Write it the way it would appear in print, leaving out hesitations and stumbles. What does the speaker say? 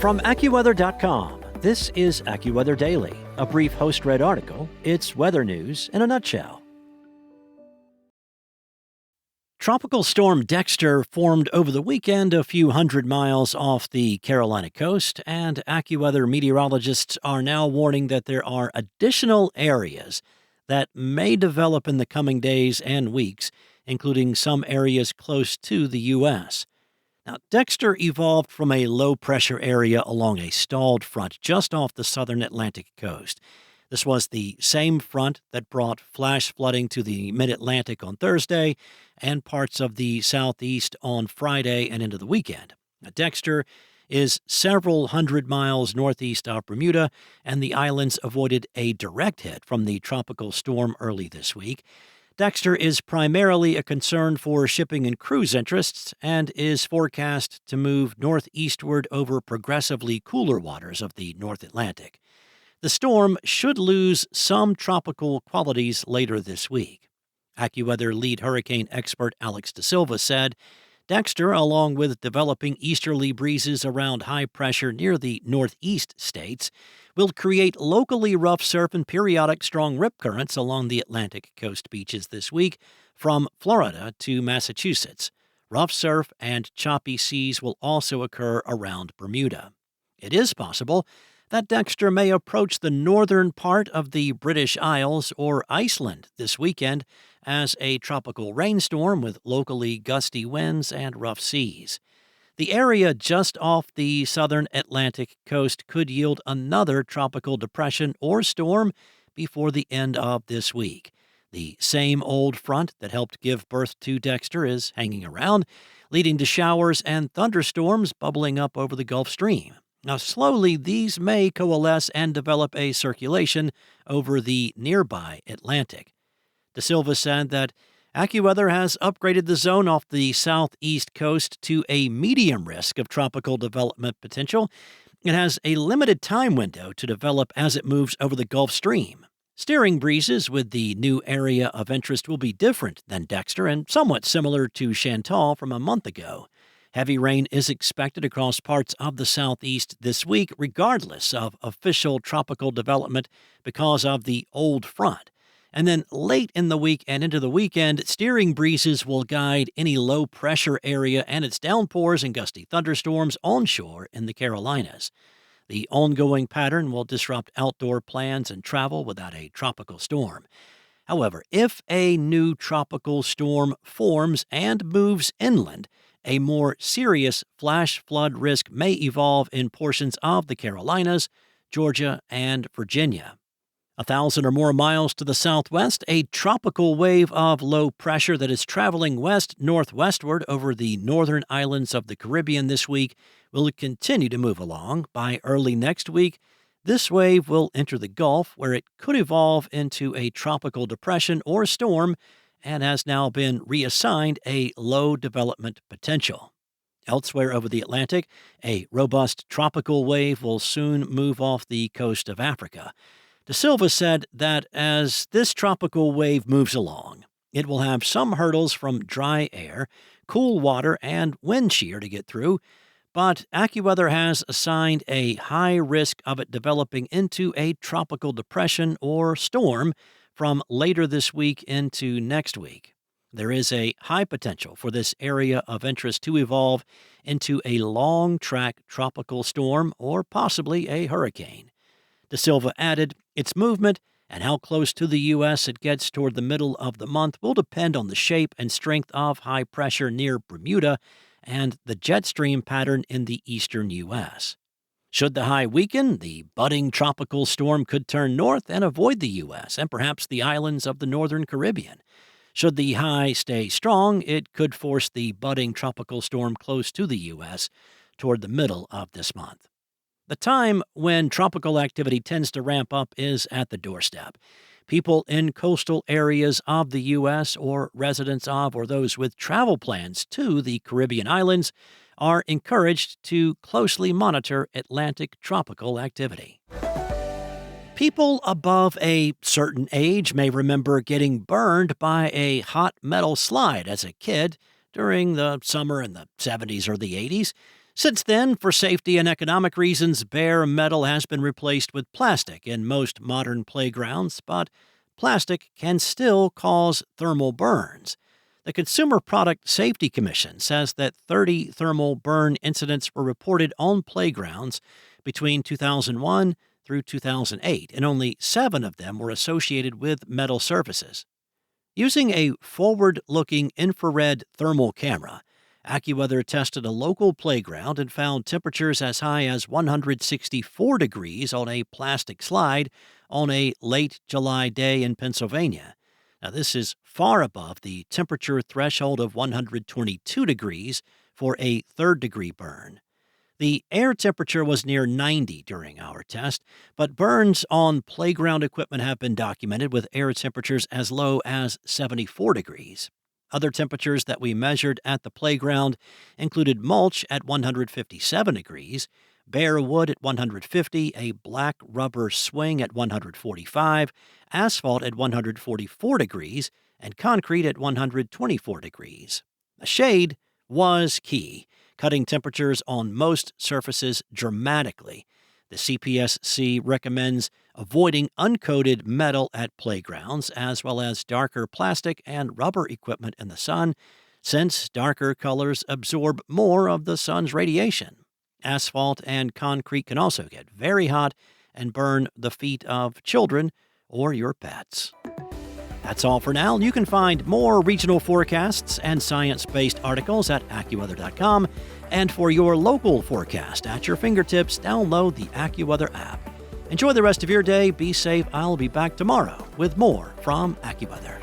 From AccuWeather.com, this is AccuWeather Daily, a brief host-read article. It's weather news in a nutshell. Tropical storm Dexter formed over the weekend a few hundred miles off the Carolina coast, and AccuWeather meteorologists are now warning that there are additional areas that may develop in the coming days and weeks, including some areas close to the U.S. Now, Dexter evolved from a low-pressure area along a stalled front just off the southern Atlantic coast. This was the same front that brought flash flooding to the mid-Atlantic on Thursday and parts of the southeast on Friday and into the weekend. Now, Dexter is several hundred miles northeast of Bermuda, and the islands avoided a direct hit from the tropical storm early this week. Dexter is primarily a concern for shipping and cruise interests and is forecast to move northeastward over progressively cooler waters of the North Atlantic. The storm should lose some tropical qualities later this week. AccuWeather lead hurricane expert Alex De Silva said, Dexter, along with developing easterly breezes around high pressure near the northeast states, will create locally rough surf and periodic strong rip currents along the Atlantic coast beaches this week from Florida to Massachusetts. Rough surf and choppy seas will also occur around Bermuda. It is possible that Dexter may approach the northern part of the British Isles or Iceland this weekend as a tropical rainstorm with locally gusty winds and rough seas. The area just off the southern Atlantic coast could yield another tropical depression or storm before the end of this week. The same old front that helped give birth to Dexter is hanging around, leading to showers and thunderstorms bubbling up over the Gulf Stream. Now, slowly, these may coalesce and develop a circulation over the nearby Atlantic. De Silva said that AccuWeather has upgraded the zone off the southeast coast to a medium risk of tropical development potential. It has a limited time window to develop as it moves over the Gulf Stream. Steering breezes with the new area of interest will be different than Dexter and somewhat similar to Chantal from a month ago. Heavy rain is expected across parts of the southeast this week, regardless of official tropical development because of the old front. And then late in the week and into the weekend, steering breezes will guide any low-pressure area and its downpours and gusty thunderstorms onshore in the Carolinas. The ongoing pattern will disrupt outdoor plans and travel without a tropical storm. However, if a new tropical storm forms and moves inland, a more serious flash flood risk may evolve in portions of the Carolinas, Georgia, and Virginia. 1,000 or more miles to the southwest, a tropical wave of low pressure that is traveling west-northwestward over the northern islands of the Caribbean this week will continue to move along. By early next week, this wave will enter the Gulf, where it could evolve into a tropical depression or storm and has now been reassigned a low development potential. Elsewhere over the Atlantic, a robust tropical wave will soon move off the coast of Africa. De Silva said that as this tropical wave moves along, it will have some hurdles from dry air, cool water, and wind shear to get through, but AccuWeather has assigned a high risk of it developing into a tropical depression or storm from later this week into next week. There is a high potential for this area of interest to evolve into a long-track tropical storm or possibly a hurricane. De Silva added, its movement and how close to the U.S. it gets toward the middle of the month will depend on the shape and strength of high pressure near Bermuda and the jet stream pattern in the eastern U.S. Should the high weaken, the budding tropical storm could turn north and avoid the U.S. and perhaps the islands of the northern Caribbean. Should the high stay strong, it could force the budding tropical storm close to the U.S. toward the middle of this month. The time when tropical activity tends to ramp up is at the doorstep. People in coastal areas of the U.S. or residents of or those with travel plans to the Caribbean islands are encouraged to closely monitor Atlantic tropical activity. People above a certain age may remember getting burned by a hot metal slide as a kid during the summer in the 70s or the 80s. Since then, for safety and economic reasons, bare metal has been replaced with plastic in most modern playgrounds, but plastic can still cause thermal burns. The Consumer Product Safety Commission says that 30 thermal burn incidents were reported on playgrounds between 2001 through 2008, and only 7 of them were associated with metal surfaces. Using a forward-looking infrared thermal camera, AccuWeather tested a local playground and found temperatures as high as 164 degrees on a plastic slide on a late July day in Pennsylvania. Now, this is far above the temperature threshold of 122 degrees for a third-degree burn. The air temperature was near 90 during our test, but burns on playground equipment have been documented with air temperatures as low as 74 degrees. Other temperatures that we measured at the playground included mulch at 157 degrees, bare wood at 150, a black rubber swing at 145, asphalt at 144 degrees, and concrete at 124 degrees. The shade was key, cutting temperatures on most surfaces dramatically. The CPSC recommends avoiding uncoated metal at playgrounds, as well as darker plastic and rubber equipment in the sun, since darker colors absorb more of the sun's radiation. Asphalt and concrete can also get very hot and burn the feet of children or your pets. That's all for now. You can find more regional forecasts and science-based articles at AccuWeather.com. And for your local forecast at your fingertips, download the AccuWeather app. Enjoy the rest of your day. Be safe. I'll be back tomorrow with more from AccuWeather.